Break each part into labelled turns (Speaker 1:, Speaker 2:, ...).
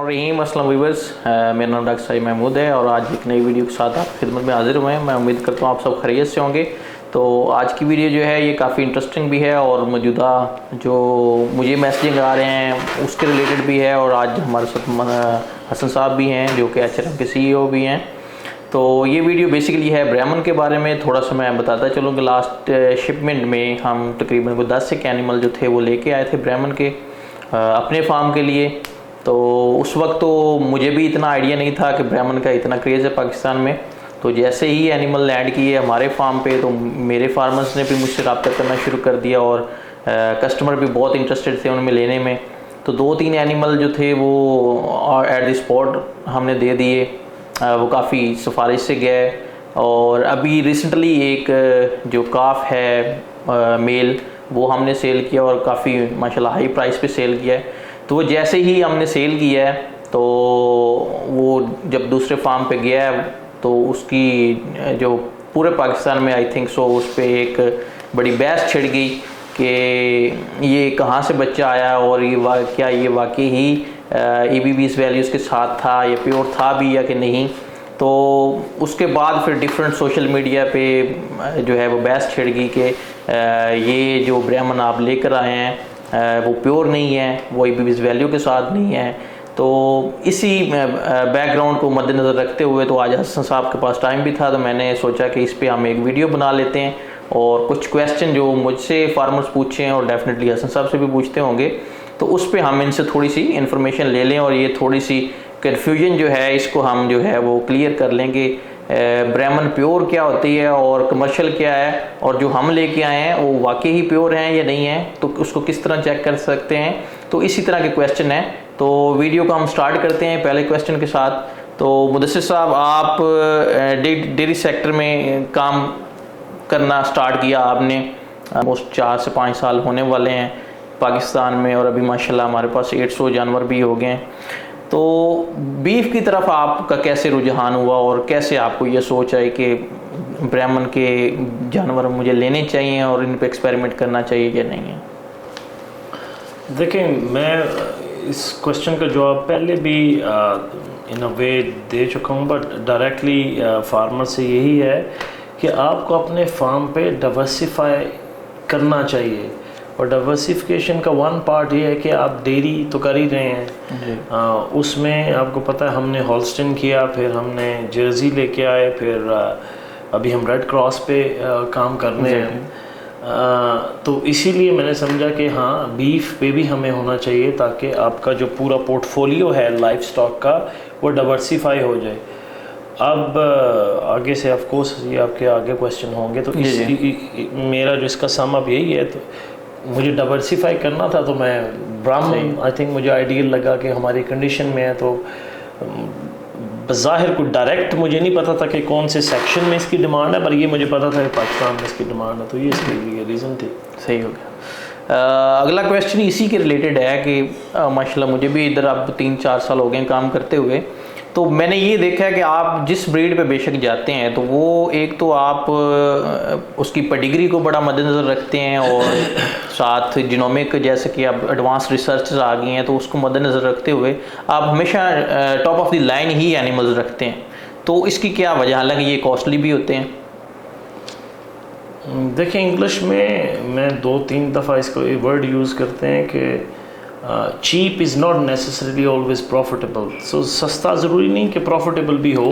Speaker 1: रहीम अस्सलाम व्यूअर्स, मेरा नाम डॉक्टर साहिब महमूद है और आज एक नई वीडियो के साथ आपकी खिदमत में हाजिर हुए हैं। मैं उम्मीद करता हूँ आप सब खैरियत से होंगे। तो आज की वीडियो जो है ये काफ़ी इंटरेस्टिंग भी है और मौजूदा जो मुझे मैसेजिंग आ रहे हैं उसके रिलेटेड भी है। और आज हमारे साथ हसन साहब भी हैं जो कि HRM के CEO भी हैं। तो ये वीडियो बेसिकली है ब्राह्मण के बारे में। थोड़ा सा मैं बताता चलूँ कि लास्ट शिपमेंट में हम तकरीबन 10 एक एनिमल जो थे वो लेके आए थे ब्राह्मण के अपने फार्म के लिए। तो उस वक्त तो मुझे भी इतना आइडिया नहीं था कि ब्राह्मण का इतना क्रेज़ है पाकिस्तान में। तो जैसे ही एनिमल लैंड किए हमारे फार्म पे तो मेरे फार्मर्स ने भी मुझसे रब्ता करना शुरू कर दिया और कस्टमर भी बहुत इंटरेस्टेड थे उनमें लेने में। तो 2-3 एनिमल जो थे वो एट द स्पॉट हमने दे दिए। वो काफ़ी सिफारिश से गए और अभी रिसेंटली एक जो काफ है मेल वो हमने सेल किया और काफ़ी माशाल्लाह हाई प्राइस पे सेल किया है। तो वो जैसे ही हमने सेल किया है तो वो जब दूसरे फार्म पे गया है तो उसकी जो पूरे पाकिस्तान में आई थिंक सो उस पर एक बड़ी बहस छिड़ गई कि ये कहाँ से बच्चा आया और ये क्या ये वाकई ही EBB's वैल्यूज़ के साथ था या प्योर था भी या कि नहीं। तो उसके बाद फिर डिफरेंट सोशल मीडिया पे जो है वो बहस छिड़ गई कि ये जो ब्राह्मण आप लेकर आए हैं वो प्योर नहीं है, वो EBB's वैल्यू के साथ नहीं है। तो इसी बैकग्राउंड को मद्देनज़र रखते हुए तो आज हसन साहब के पास टाइम भी था तो मैंने सोचा कि इस पे हम एक वीडियो बना लेते हैं और कुछ क्वेश्चन जो मुझसे फार्मर्स पूछे हैं और डेफिनेटली हसन साहब से भी पूछते होंगे तो उस पे हम इनसे थोड़ी सी इन्फॉर्मेशन ले लें और ये थोड़ी सी कन्फ्यूजन जो है इसको हम जो है वो क्लियर कर लेंगे। ब्राह्मण प्योर क्या होती है और कमर्शियल क्या है और जो हम लेके आए हैं वो वाकई ही प्योर हैं या नहीं है, तो उसको किस तरह चेक कर सकते हैं। तो इसी तरह के क्वेश्चन हैं। तो वीडियो को हम स्टार्ट करते हैं पहले क्वेश्चन के साथ। तो मुदस्सिर साहब, आप डेयरी सेक्टर में काम करना स्टार्ट किया आपने ऑलमोस्ट 4 से 5 साल होने वाले हैं पाकिस्तान में और अभी माशाल्लाह हमारे पास 800 जानवर भी हो गए हैं। तो बीफ की तरफ आपका कैसे रुझान हुआ और कैसे आपको ये सोच आई कि ब्राह्मण के जानवर मुझे लेने चाहिए और इन पे एक्सपेरिमेंट करना चाहिए या नहीं है?
Speaker 2: देखिए, मैं इस क्वेश्चन का जवाब पहले भी इन अ वे दे चुका हूँ, बट डायरेक्टली फार्मर से यही है कि आपको अपने फार्म पे डाइवर्सिफाई करना चाहिए। और डाइवर्सिफिकेशन का वन पार्ट ये है कि आप डेयरी तो कर ही रहे हैं, उसमें आपको पता है हमने हॉल्स्टन किया, फिर हमने जर्सी लेके आए, फिर अभी हम रेड क्रॉस पे काम कर रहे हैं। तो इसीलिए मैंने समझा कि हाँ, बीफ पे भी हमें होना चाहिए ताकि आपका जो पूरा पोर्टफोलियो है लाइफ स्टॉक का वो डाइवर्सिफाई हो जाए। अब आगे से ऑफ कोर्स ये आपके आगे क्वेश्चन होंगे तो मेरा जो इसका सम अप यही है। तो मुझे डाइवर्सिफाई करना था तो मैं ब्राह्मण आई थिंक मुझे आइडियल लगा कि हमारी कंडीशन में है। तो बज़ाहिर को डायरेक्ट मुझे नहीं पता था कि कौन से सेक्शन में इसकी डिमांड है, पर ये मुझे पता था कि पाकिस्तान में इसकी डिमांड है, तो ये इसके लिए रीज़न थी।
Speaker 1: सही हो गया। अगला क्वेश्चन इसी के रिलेटेड है कि माशाल्लाह मुझे भी इधर अब 3-4 साल हो गए काम करते हुए। तो मैंने ये देखा है कि आप जिस ब्रीड पे बेशक जाते हैं तो वो एक तो आप उसकी पेडिग्री को बड़ा मद्देनज़र रखते हैं और साथ जीनोमिक जैसे कि अब एडवांस रिसर्च आ गई हैं तो उसको मद्देनज़र रखते हुए आप हमेशा top of the line he animals रखते हैं। तो इसकी क्या वजह, हालांकि ये कॉस्टली भी होते हैं?
Speaker 2: देखिए, इंग्लिश में मैं 2-3 दफ़ा इसको ये वर्ड यूज़ करते हैं कि cheap is not necessarily always profitable. So सस्ता ज़रूरी नहीं कि प्रॉफिटेबल भी हो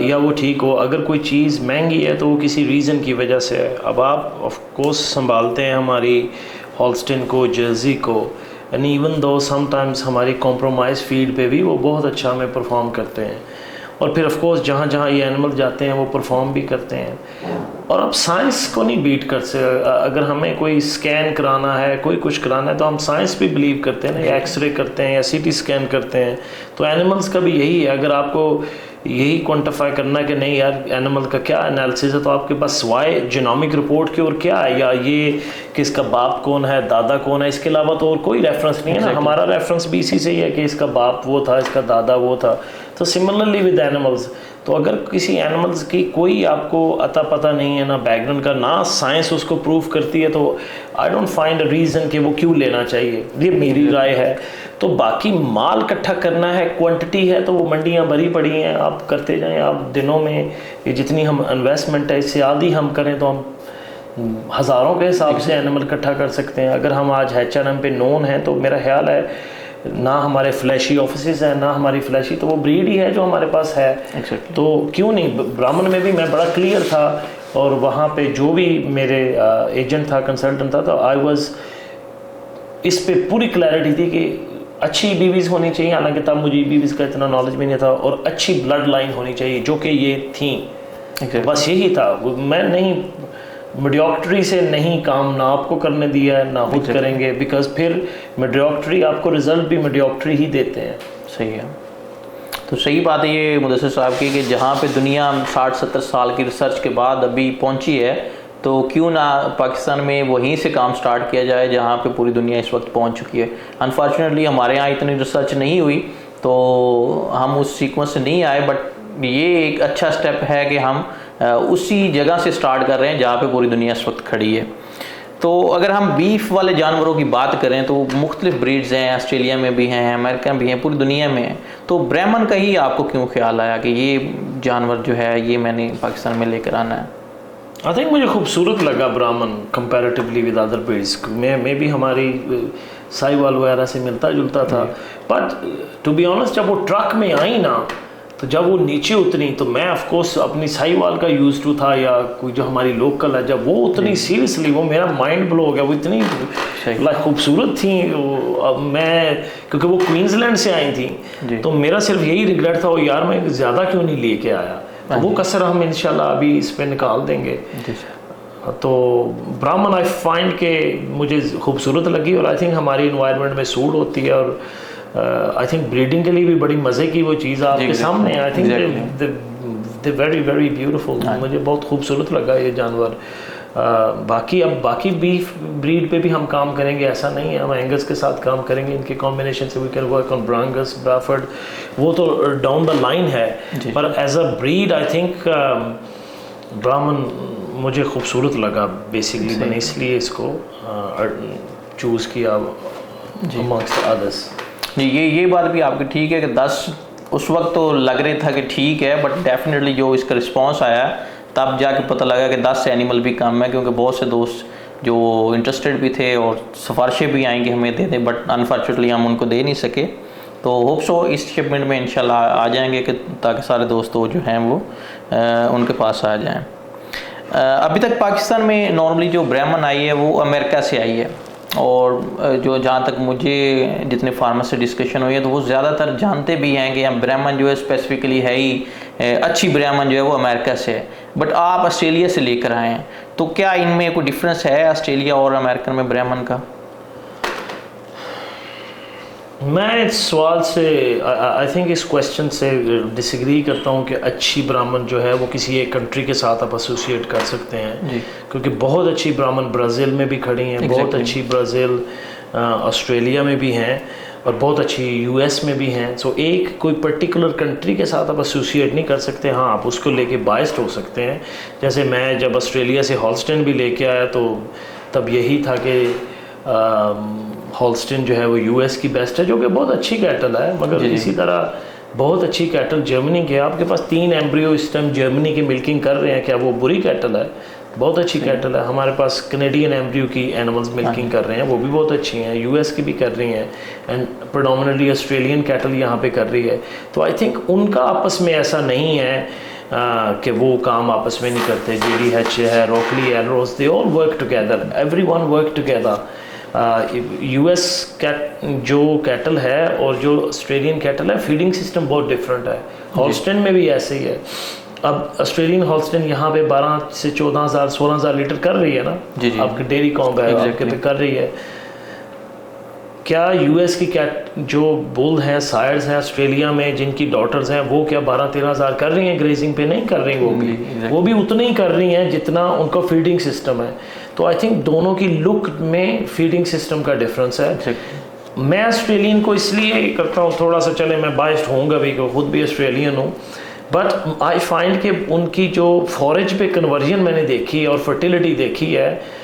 Speaker 2: या वो ठीक हो। अगर कोई चीज़ महंगी है तो वो किसी रीज़न की वजह से है। अब आप ऑफ कोर्स संभालते हैं हमारी हॉल्स्टन को, जर्सी को, एंड इवन दो समटाइम्स हमारी कॉम्प्रोमाइज़ फील्ड पे भी वो बहुत अच्छा हमें परफॉर्म करते हैं। और फिर ऑफ कोर्स जहाँ जहाँ ये एनिमल जाते हैं वो परफॉर्म भी करते हैं। और अब साइंस को नहीं बीट कर सकते। अगर हमें कोई स्कैन कराना है, कोई कुछ कराना है तो हम साइंस भी बिलीव करते हैं ना, या एक्सरे करते हैं या CT स्कैन करते हैं। तो एनिमल्स का भी यही है। अगर आपको यही क्वांटिफाई करना है कि नहीं यार एनिमल का क्या एनालिसिस है, तो आपके पास सिवाय जीनोमिक रिपोर्ट के और क्या है, या ये कि इसका बाप कौन है, दादा कौन है, इसके अलावा तो और कोई रेफरेंस नहीं है ना। हमारा रेफरेंस भी इसी से ही है कि इसका बाप वो था, इसका दादा वो था। तो सिमिलरली विद एनिमल्स, तो अगर किसी एनिमल्स की कोई आपको अता पता नहीं है, ना बैकग्राउंड का, ना साइंस उसको प्रूव करती है, तो I don't find a reason कि वो क्यों लेना चाहिए। ये मेरी राय है। तो बाकी माल इकट्ठा करना है, क्वांटिटी है, तो वो मंडियाँ भरी पड़ी हैं, आप करते जाएं। आप दिनों में ये जितनी हम इन्वेस्टमेंट है इससे आधी हम करें तो हम हज़ारों के हिसाब से एनिमल इकट्ठा कर सकते हैं। अगर हम आज H&M पे नोन हैं तो मेरा ख्याल है ना हमारे फ्लैशी ऑफिसेज हैं, ना हमारी फ्लैशी, तो वो ब्रीड ही है जो हमारे पास है।
Speaker 1: Exactly.
Speaker 2: तो क्यों नहीं, ब्राह्मण में भी मैं बड़ा क्लियर था, और वहाँ पे जो भी मेरे एजेंट था, कंसल्टेंट था, तो आई वाज इस पे पूरी क्लैरिटी थी कि अच्छी बीवीज़ होनी चाहिए, हालांकि तब मुझे बीवीज़ का इतना नॉलेज भी नहीं था, और अच्छी ब्लड लाइन होनी चाहिए, जो कि ये थी। बस यही था। मैं नहीं मेडियोक्ट्री से नहीं काम ना आपको करने दिया है, ना खुद करेंगे, बिकॉज फिर मेडियोक्ट्री आपको रिजल्ट भी मेडियोक्ट्री ही देते हैं।
Speaker 1: सही है। तो सही बात है ये मुदस्सिर साहब की कि जहाँ पे दुनिया 60-70 साल की रिसर्च के बाद अभी पहुँची है, तो क्यों ना पाकिस्तान में वहीं से काम स्टार्ट किया जाए जहाँ पे पूरी दुनिया इस वक्त पहुँच चुकी है। अनफॉर्चुनेटली हमारे यहाँ इतनी रिसर्च नहीं हुई, तो हम उस सीक्वेंस से नहीं आए, बट ये एक अच्छा स्टेप है कि हम उसी जगह से स्टार्ट कर रहे हैं जहाँ पे पूरी दुनिया इस वक्त खड़ी है। तो अगर हम बीफ वाले जानवरों की बात करें तो मुख्तलिफ ब्रीड्स हैं, ऑस्ट्रेलिया में भी हैं, अमेरिका में भी हैं, पूरी दुनिया में हैं। तो ब्राह्मण का ही आपको क्यों ख्याल आया कि ये जानवर जो है ये मैंने पाकिस्तान में लेकर आना है?
Speaker 2: आई थिंक मुझे खूबसूरत लगा ब्राह्मण कंपैरेटिवली विद अदर ब्रीड्स में भी हमारी साहिवाल वगैरह से मिलता जुलता था। बट टू बी ऑनेस्ट, जब वो ट्रक में आई ना, तो जब वो नीचे उतरी तो मैं ऑफ कोर्स अपनी साहिवाल का यूज टू था, या कोई जो हमारी लोकल है, जब वो उतनी सीरियसली वो मेरा माइंड ब्लो हो गया। वो इतनी खूबसूरत थी। अब मैं, क्योंकि वो क्वींसलैंड से आई थी, तो मेरा सिर्फ यही रिग्रेट था, वो यार मैं ज़्यादा क्यों नहीं लेके आया। तो वो कसर हम इंशाल्लाह अभी इस पे निकाल देंगे। तो ब्राह्मण आई फाइंड के मुझे खूबसूरत लगी, और आई थिंक हमारी इन्वायरमेंट में सूट होती है, और आई थिंक ब्रीडिंग के लिए भी बड़ी मज़े की वो चीज़ आपके सामने। I think they very very beautiful. मुझे बहुत खूबसूरत लगा ये जानवर। बाकी बीफ ब्रीड पे भी हम काम करेंगे, ऐसा नहीं है। हम एंगस के साथ काम करेंगे, इनके कॉम्बिनेशन से we can work on Brangus, Braford, वो तो डाउन द लाइन है। पर as a breed I think Brahman मुझे खूबसूरत लगा बेसिकली। मैंने इसलिए इसको चूज़ किया अमंगस्ट अदर्स।
Speaker 1: ये बात भी आपकी ठीक है कि 10 उस वक्त तो लग रहा था कि ठीक है, बट डेफिनेटली जो इसका रिस्पांस आया तब जाके पता लगा कि 10 एनिमल भी कम है, क्योंकि बहुत से दोस्त जो इंटरेस्टेड भी थे और सिफारिशें भी आएंगी हमें दे दें, बट अनफॉर्चुनेटली हम उनको दे नहीं सके। तो होप सो इस शिपमेंट में इंशाल्लाह आ जाएंगे, कि ताकि सारे दोस्तों जो हैं वो उनके पास आ जाएं। अभी तक पाकिस्तान में नॉर्मली जो ब्राह्मण आई है वो अमेरिका से आई है, और जो जहाँ तक मुझे जितने फार्मर से डिस्कशन हुई है तो वो ज़्यादातर जानते भी हैं कि ब्राह्मण जो है स्पेसिफिकली है ही अच्छी ब्राह्मण जो है वो अमेरिका से है। बट आप ऑस्ट्रेलिया से लेकर आए हैं, तो क्या इनमें कोई डिफरेंस है ऑस्ट्रेलिया और अमेरिकन में ब्राह्मण का?
Speaker 2: मैं इस सवाल से आई थिंक इस क्वेश्चन से डिसएग्री करता हूँ कि अच्छी ब्राह्मण जो है वो किसी एक कंट्री के साथ आप एसोसिएट कर सकते हैं, क्योंकि बहुत अच्छी ब्राह्मण ब्राज़ील में भी खड़ी हैं, बहुत अच्छी ब्राज़ील ऑस्ट्रेलिया में भी हैं, और बहुत अच्छी यूएस में भी हैं। सो एक कोई पर्टिकुलर कंट्री के साथ आप एसोसिएट नहीं कर सकते। हाँ, आप उसको लेके बायस्ड हो सकते हैं। जैसे मैं जब ऑस्ट्रेलिया से हॉल्स्टेन भी लेके आया तो तब यही था कि हॉल्स्टेन जो है वो यूएस की बेस्ट है, जो कि बहुत अच्छी कैटल है। मगर इसी तरह बहुत अच्छी कैटल जर्मनी के, आपके पास 3 एम्ब्रियो इस टाइम जर्मनी की मिल्किंग कर रहे हैं, क्या वो बुरी कैटल है? बहुत अच्छी कैटल है। हमारे पास कैनेडियन एम्ब्रियो की एनिमल्स मिल्किंग कर रहे हैं, वो भी बहुत अच्छी हैं। यूएस की भी कर रही हैं, एंड प्रेडोमिनेटली ऑस्ट्रेलियन कैटल यहाँ पे कर रही है। तो आई थिंक उनका आपस में ऐसा नहीं है कि वो काम आपस में नहीं करते। JDH है, रॉकली है, रोज, they all work together, everyone work together. US जो कैटल है और जो ऑस्ट्रेलियन कैटल है, फीडिंग सिस्टम बहुत डिफरेंट है। हॉल्स्टेन में भी ऐसे ही है। अब ऑस्ट्रेलियन हॉल्स्टेन यहाँ पे 12 से 14,000 16,000 लीटर कर रही है ना, आपकी डेयरी कॉम्ब है आपके पे कर रही है। क्या यूएस की कैट जो बुल हैं, सायर्स हैं ऑस्ट्रेलिया में, जिनकी डॉटर्स हैं, वो क्या 12-13,000 कर रही हैं ग्रेजिंग पे? नहीं कर रही। वो भी उतनी ही कर रही हैं जितना उनका फीडिंग सिस्टम है। तो आई थिंक दोनों की लुक में फीडिंग सिस्टम का डिफरेंस है। मैं ऑस्ट्रेलियन को इसलिए करता हूँ, थोड़ा सा चले मैं बाइस्ड होऊंगा भी, कि खुद भी ऑस्ट्रेलियन हूँ, बट आई फाइंड कि उनकी जो फॉरेज पे कन्वर्जन मैंने देखी और फर्टिलिटी देखी है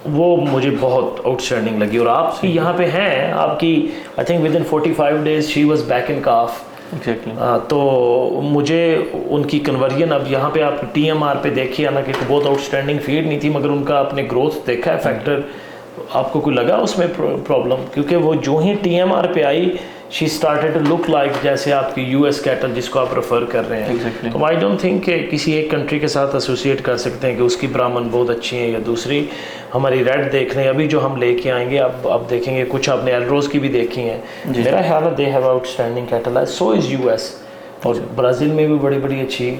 Speaker 2: वो मुझे बहुत आउटस्टैंडिंग लगी। और आपकी यहाँ पे हैं, आपकी I think with in 45 days she was back in calf.
Speaker 1: Exactly.
Speaker 2: तो मुझे उनकी कन्वर्जन अब यहाँ पे आप TMR पे देखिए, हालांकि बहुत आउटस्टैंडिंग फीड नहीं थी, मगर उनका आपने ग्रोथ देखा है फैक्टर, आपको कोई लगा उसमें प्रॉब्लम? क्योंकि वो जो ही TMR पे I she started to look like जैसे आपकी US कैटल जिसको आप रेफर कर रहे हैं।
Speaker 1: Exactly.
Speaker 2: तो आई डोंट थिंक कि किसी एक कंट्री के साथ एसोसिएट कर सकते हैं कि उसकी ब्राह्मण बहुत अच्छी है या दूसरी। हमारी रेड देख लें, अभी जो हम लेके आएंगे अब देखेंगे, कुछ आपने एलरोज की भी देखी हैं, मेरा ख्याल है दे हैव आउटस्टैंडिंग कैटल है, सो इज़ US। और ब्राज़ील में भी बड़ी बड़ी अच्छी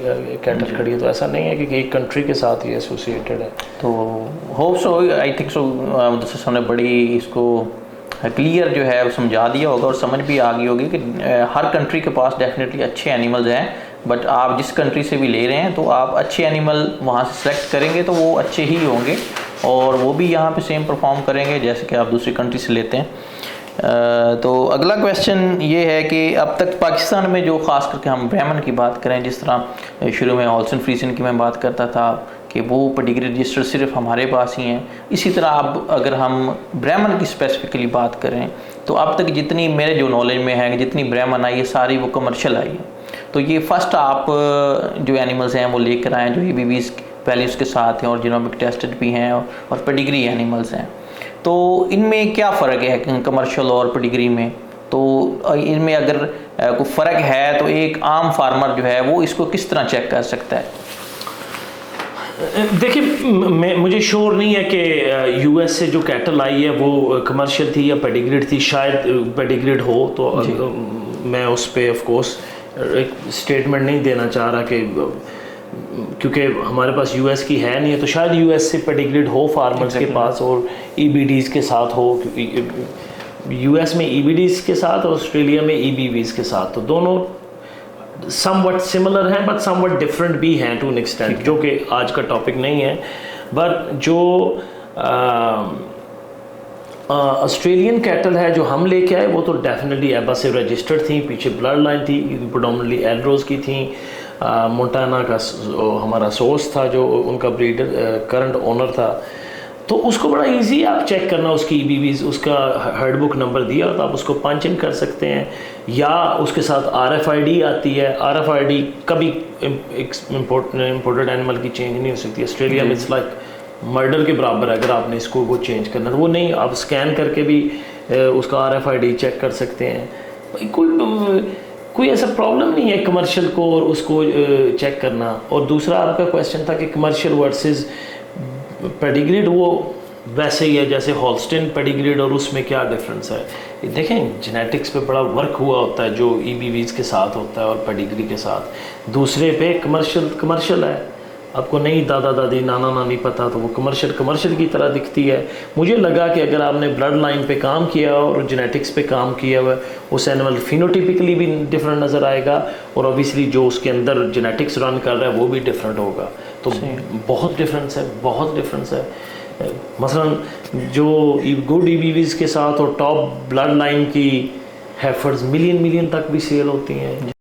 Speaker 2: कैटल खड़ी है, तो ऐसा नहीं है कि एक कंट्री के साथ ये एसोसिएटेड है।
Speaker 1: तो hope so, I think so, हमने बड़ी इसको क्लियर जो है समझा दिया होगा और समझ भी आ गई होगी कि हर कंट्री के पास डेफिनेटली अच्छे एनिमल्स हैं, बट आप जिस कंट्री से भी ले रहे हैं तो आप अच्छे एनिमल वहाँ से सेलेक्ट करेंगे तो वो अच्छे ही होंगे और वो भी यहाँ पे सेम परफॉर्म करेंगे जैसे कि आप दूसरी कंट्री से लेते हैं। तो अगला क्वेश्चन ये है कि अब तक पाकिस्तान में जो ख़ास करके हम ब्राह्मण की बात करें, जिस तरह शुरू में हॉल्स्टीन फ्रीजियन की मैं बात करता था कि वो पेडिग्री रजिस्टर सिर्फ हमारे पास ही हैं, इसी तरह अब अगर हम ब्राह्मण की स्पेसिफिकली बात करें तो अब तक जितनी मेरे जो नॉलेज में है जितनी ब्राह्मण आई है सारी वो कमर्शियल आई है। तो ये फर्स्ट आप जो एनिमल्स हैं वो लेकर आए हैं जो EBVs वैल्यूज़ के साथ हैं और जिनोमिक टेस्टेड भी हैं और पेडिग्री एनिमल्स हैं। तो इनमें क्या फ़र्क है कमर्शियल और पेडिग्री में? तो इनमें अगर कोई फ़र्क है तो एक आम फार्मर जो है वो इसको किस तरह चेक कर सकता है?
Speaker 2: देखिए, मुझे श्योर नहीं है कि US से जो कैटल आई है वो कमर्शियल थी या पेडिग्रीड थी, शायद पेडिग्रीड हो, तो मैं उस पर ऑफ कोर्स एक स्टेटमेंट नहीं देना चाह रहा कि क्योंकि हमारे पास US की है नहीं है, तो शायद US से पेडिग्रीड हो फार्मर्स के पास और EBDs के साथ हो, क्योंकि US में EBDs के साथ और ऑस्ट्रेलिया में EBVs के साथ, तो दोनों समवट सिमिलर हैं बट समवट डिफरेंट भी हैं टू एन एक्सटेंट, जो कि आज का टॉपिक नहीं है। बट जो ऑस्ट्रेलियन कैटल है जो हम लेके आए वो तो डेफिनेटली एबा से रजिस्टर्ड थी, पीछे ब्लड लाइन थी, प्रोडोमिनेटली एलरोज की थी। मोंटाना का हमारा सोर्स था जो उनका ब्रीडर करंट ओनर था, तो उसको बड़ा इजी आप चेक करना, उसकी EBVs, उसका हर्ड बुक नंबर दिया तो आप उसको पंच इन कर सकते हैं, या उसके साथ RFID आती है। RFID कभी इम्पोर्टेड एनिमल की चेंज नहीं हो सकती। ऑस्ट्रेलिया में इट्स लाइक मर्डर के बराबर है, अगर आपने इसको वो चेंज करना तो वो नहीं, आप स्कैन करके भी उसका RFID चेक कर सकते हैं। कोई ऐसा प्रॉब्लम नहीं है कमर्शियल को और उसको चेक करना। और दूसरा आपका क्वेश्चन था कि कमर्शियल वर्सेस पेडिग्रीड, वो वैसे ही है जैसे हॉल्स्टीन पेडिग्रीड, और उसमें क्या डिफरेंस है? देखें, जेनेटिक्स पे बड़ा वर्क हुआ होता है जो EBVs के साथ होता है और पेडिग्री के साथ। दूसरे पे कमर्शियल है, आपको नहीं दादा दादी नाना नानी पता, तो वो कमर्शियल की तरह दिखती है। मुझे लगा कि अगर आपने ब्लड लाइन पे काम किया और जेनेटिक्स पे काम किया हुआ, उस एनिमल फिनोटिपिकली भी डिफरेंट नज़र आएगा और ऑब्वियसली जो उसके अंदर जेनेटिक्स रन कर रहा है वो भी डिफरेंट होगा। तो बहुत डिफरेंस है। मसलन जो गुड EBVs के साथ और टॉप ब्लड लाइन की हेफर्स मिलियन तक भी सेल होती हैं,